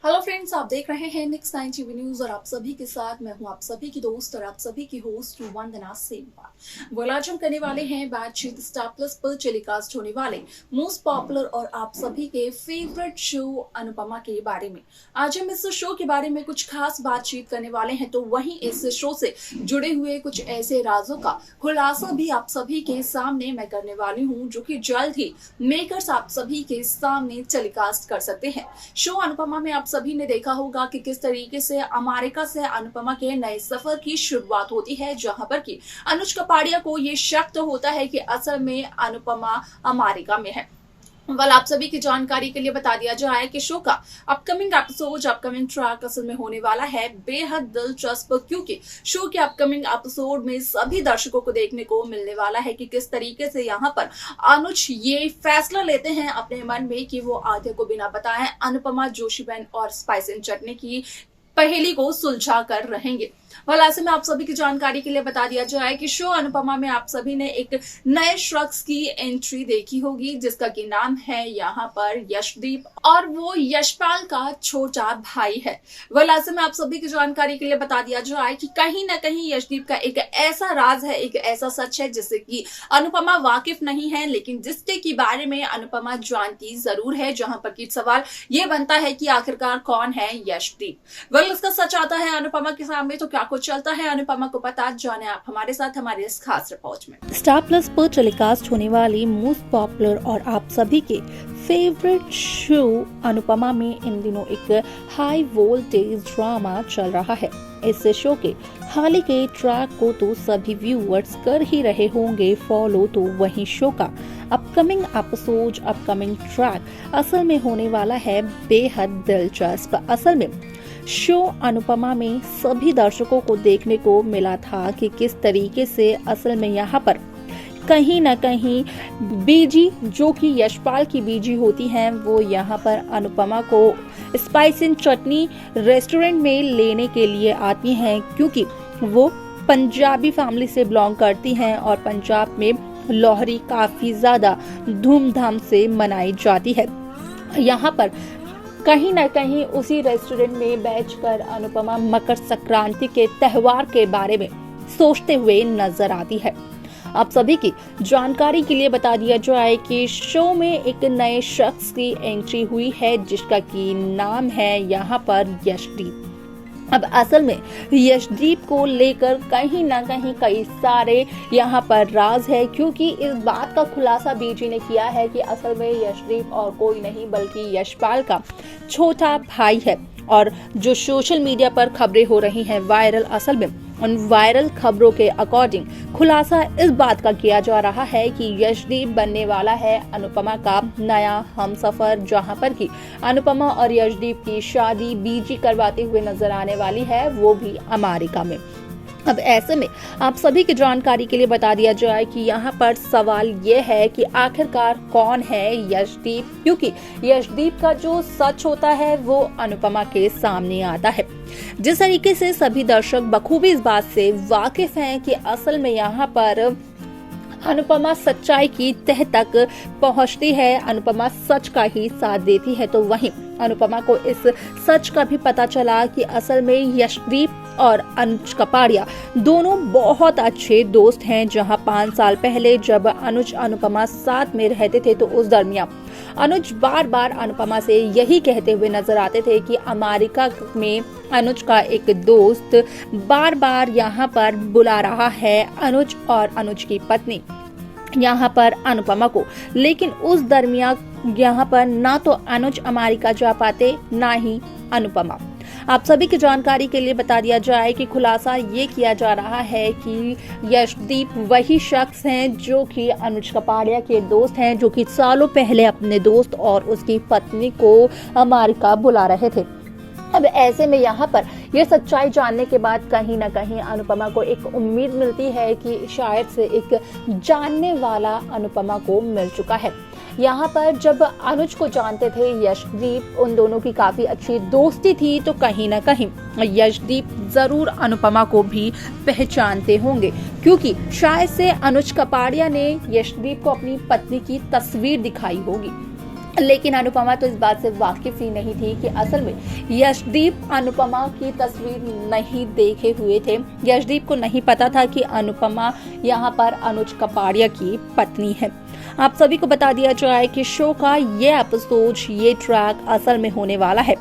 Hello friends, आप देख रहे हैं नेक्स्ट 9 टीवी न्यूज और आप सभी के साथ मैं हूं आप सभी की दोस्त और आप सभी की होस्ट वंदना सेमवाल। वो आज हम करने वाले हैं बातचीत स्टार प्लस पर टेलीकास्ट होने वाले मोस्ट पॉपुलर और आप सभी के फेवरेट शो अनुपमा के बारे में। आज हम इस शो के बारे में कुछ खास बातचीत करने वाले हैं, तो वहीं इस शो से जुड़े हुए कुछ ऐसे राजों का खुलासा भी आप सभी के सामने मैं करने वाली हूँ, जो कि जल्द ही मेकर्स आप सभी के सामने टेलीकास्ट कर सकते हैं। शो अनुपमा में आप सभी ने देखा होगा कि किस तरीके से अमेरिका से अनुपमा के नए सफर की शुरुआत होती है, जहां पर कि अनुज कपाड़िया को ये शक तो होता है कि असल में अनुपमा अमेरिका में है। आप सभी की जानकारी के लिए बता दिया जाए कि शो का अपकमिंग एपिसोड, अपकमिंग ट्रैक असल में होने वाला है बेहद दिलचस्प, क्योंकि शो के अपकमिंग एपिसोड में सभी दर्शकों को देखने को मिलने वाला है कि किस तरीके से यहाँ पर अनुज ये फैसला लेते हैं अपने मन में कि वो आधे को बिना बताए अनुपमा जोशी बहन और स्पाइस एंड चटनी की पहेली को सुलझा कर रहेंगे। ऐसे में आप सभी की जानकारी के लिए बता दिया जाए कि शो अनुपमा में आप सभी ने एक नए शख्स की एंट्री देखी होगी, जिसका की नाम है यहाँ पर यशदीप और वो यशपाल का छोटा भाई है। ऐसे में आप सभी की जानकारी के लिए बता दिया जाए कि कहीं ना कहीं यशदीप का एक ऐसा राज है, एक ऐसा सच है जिससे कि अनुपमा वाकिफ नहीं है, लेकिन जिसके की बारे में अनुपमा जानती जरूर है। जहां पर की सवाल ये बनता है कि आखिरकार कौन है यशदीप। इसका सच आता है अनुपमा के सामने, तो क्या कुछ चलता है अनुपमा को पता, जाने आप हमारे साथ हमारे इस खास रिपोर्ट में। स्टार प्लस पर टेलीकास्ट होने वाली मोस्ट पॉपुलर और आप सभी के फेवरेट शो अनुपमा में इन दिनों एक हाई वोल्टेज ड्रामा चल रहा है। इस शो के हाल ही के ट्रैक को तो सभी व्यूअर्स कर ही रहे होंगे फॉलो, तो वहीं शो का अपकमिंग एपिसोड, अपकमिंग ट्रैक असल में होने वाला है बेहद दिलचस्प। असल में शो अनुपमा में सभी दर्शकों को देखने को मिला था कि किस तरीके से असल में यहाँ पर कहीं न कहीं बीजी, जो कि यशपाल की बीजी होती हैं, वो यहाँ पर अनुपमा को स्पाइस एंड चटनी रेस्टोरेंट में लेने के लिए आती हैं, क्योंकि वो पंजाबी फैमिली से बिलोंग करती हैं और पंजाब में लोहरी काफी ज्यादा धूमधाम से मनाई जाती है। यहाँ पर कहीं न कहीं उसी रेस्टोरेंट में बैठकर अनुपमा मकर संक्रांति के त्योहार के बारे में सोचते हुए नजर आती है। आप सभी की जानकारी के लिए बता दिया जाए कि शो में एक नए शख्स की एंट्री हुई है, जिसका की नाम है यहाँ पर यशदीप। अब असल में यशदीप को लेकर कहीं ना कहीं कई सारे यहाँ पर राज है, क्योंकि इस बात का खुलासा बीजी ने किया है कि असल में यशदीप और कोई नहीं बल्कि यशपाल का छोटा भाई है। और जो सोशल मीडिया पर खबरें हो रही हैं वायरल, असल में उन वायरल खबरों के अकॉर्डिंग खुलासा इस बात का किया जा रहा है कि यशदीप बनने वाला है अनुपमा का नया हमसफर, जहां पर कि अनुपमा और यशदीप की शादी बीजी करवाते हुए नजर आने वाली है, वो भी अमेरिका में। अब ऐसे में आप सभी की जानकारी के लिए बता दिया जाए कि यहाँ पर सवाल ये है कि आखिरकार कौन है यशदीप, क्योंकि यशदीप का जो सच होता है वो अनुपमा के सामने आता है। जिस तरीके से सभी दर्शक बखूबी इस बात से वाकिफ हैं कि असल में यहाँ पर अनुपमा सच्चाई की तह तक पहुंचती है, अनुपमा सच का ही साथ देती है, तो वहीं अनुपमा को इस सच का भी पता चला कि असल में यशदीप और अनुज कपाड़िया दोनों बहुत अच्छे दोस्त हैं। जहां 5 साल पहले जब अनुज अनुपमा साथ में रहते थे, तो उस दरमियान अनुज बार बार अनुपमा से यही कहते हुए नजर आते थे कि अमेरिका में अनुज का एक दोस्त बार बार यहाँ पर बुला रहा है अनुज और अनुज की पत्नी यहाँ पर अनुपमा को। लेकिन उस दरमियान यहाँ पर ना तो अनुज अमेरिका जा पाते, ना ही अनुपमा। आप सभी की जानकारी के लिए बता दिया जाए कि खुलासा ये किया जा रहा है कि यशदीप वही शख्स हैं जो कि अनुज कपाड़िया के दोस्त हैं, जो कि सालों पहले अपने दोस्त और उसकी पत्नी को अमेरिका बुला रहे थे। अब ऐसे में यहाँ पर यह सच्चाई जानने के बाद कहीं ना कहीं अनुपमा को एक उम्मीद मिलती है कि शायद से एक जानने वाला अनुपमा को मिल चुका है। यहाँ पर जब अनुज को जानते थे यशदीप, उन दोनों की काफी अच्छी दोस्ती थी, तो कहीं ना कहीं यशदीप जरूर अनुपमा को भी पहचानते होंगे, क्योंकि शायद से अनुज कपाड़िया ने यशदीप को अपनी पत्नी की तस्वीर दिखाई होगी। लेकिन अनुपमा तो इस बात से वाकिफ ही नहीं थी कि असल में यशदीप अनुपमा की तस्वीर नहीं देखे हुए थे। यशदीप को नहीं पता था कि अनुपमा यहाँ पर अनुज कपाड़िया की पत्नी है। आप सभी को बता दिया जाए कि शो का ये एपिसोड, ये ट्रैक असल में होने वाला है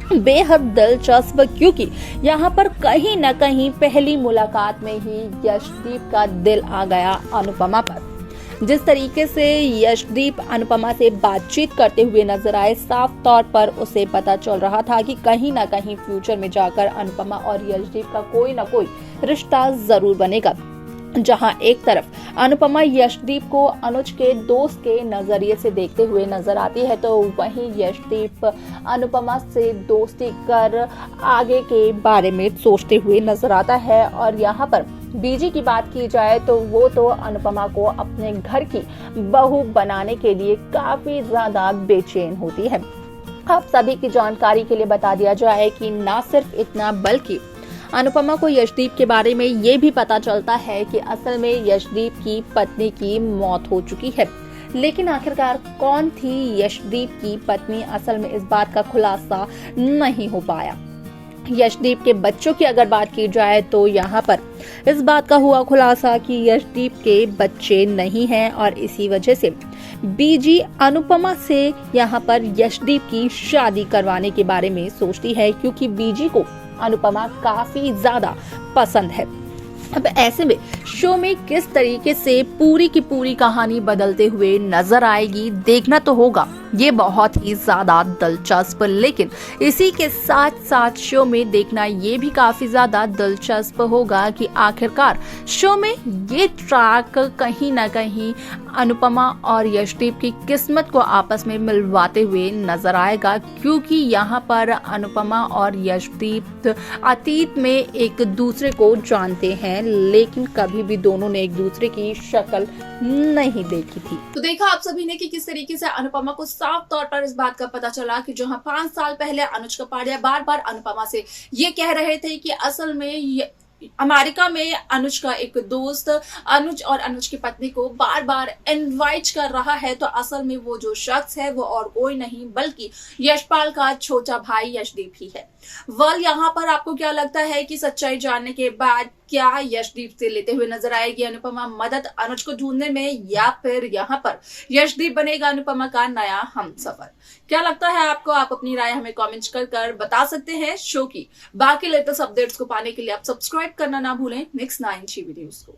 बेहद दिलचस्प, क्योंकि यहाँ पर कहीं न कहीं पहली मुलाकात में ही यशदीप का दिल आ गया अनुपमा पर। जिस तरीके से यशदीप अनुपमा से बातचीत करते हुए नजर आए, साफ तौर पर उसे पता चल रहा था कि कहीं ना कहीं फ्यूचर में जाकर अनुपमा और यशदीप का कोई ना कोई रिश्ता जरूर बनेगा। जहां एक तरफ अनुपमा यशदीप को अनुज के दोस्त के नजरिए से देखते हुए नजर आती है, तो वहीं यशदीप अनुपमा से दोस्ती कर आगे के बारे में सोचते हुए नजर आता है। और यहाँ पर बीजी की बात की जाए तो वो तो अनुपमा को अपने घर की बहू बनाने के लिए काफी ज्यादा बेचैन होती है। आप सभी की जानकारी के लिए बता दिया जाए कि ना सिर्फ इतना, बल्कि अनुपमा को यशदीप के बारे में ये भी पता चलता है कि असल में यशदीप की पत्नी की मौत हो चुकी है। लेकिन आखिरकार कौन थी यशदीप की पत्नी, असल में इस बात का खुलासा नहीं हो पाया। यशदीप के बच्चों की अगर बात की जाए तो यहाँ पर इस बात का हुआ खुलासा कि यशदीप के बच्चे नहीं हैं और इसी वजह से बीजी अनुपमा से यहाँ पर यशदीप की शादी करवाने के बारे में सोचती है, क्योंकि बीजी को अनुपमा काफी ज्यादा पसंद है। अब ऐसे में शो में किस तरीके से पूरी की पूरी कहानी बदलते हुए नजर आएगी, देखना तो होगा। ये बहुत ही ज्यादा दिलचस्प, लेकिन इसी के साथ साथ शो में देखना ये भी काफी ज्यादा दिलचस्प होगा कि आखिरकार शो में ये ट्रैक कहीं ना कहीं अनुपमा और यशदीप की किस्मत को आपस में मिलवाते हुए नजर आएगा, क्योंकि यहाँ पर अनुपमा और यशदीप अतीत में एक दूसरे को जानते हैं, लेकिन कभी भी दोनों ने एक दूसरे की शक्ल नहीं देखी थी। तो देखा आप सभी ने कि किस तरीके से अनुपमा को साफ तौर पर इस बात का पता चला कि जहां 5 साल पहले अनुज कपाड़िया बार बार अनुपमा से ये कह रहे थे कि असल में अमेरिका में अनुज का एक दोस्त अनुज और अनुज की पत्नी को बार बार इनवाइट कर रहा है, तो असल में वो जो शख्स है वो और कोई नहीं बल्कि यशपाल का छोटा भाई यशदीप ही है। यहाँ पर आपको क्या लगता है कि सच्चाई जानने के बाद क्या यशदीप से लेते हुए नजर आएगी अनुपमा मदद अनुज को ढूंढने में, या फिर यहाँ पर यशदीप बनेगा अनुपमा का नया हमसफर? क्या लगता है आपको? आप अपनी राय हमें कमेंट कर बता सकते हैं। शो की बाकी लेटेस्ट अपडेट्स को पाने के लिए आप सब्सक्राइब करना ना भूलें नेक्स्ट 9 टीवी न्यूज को।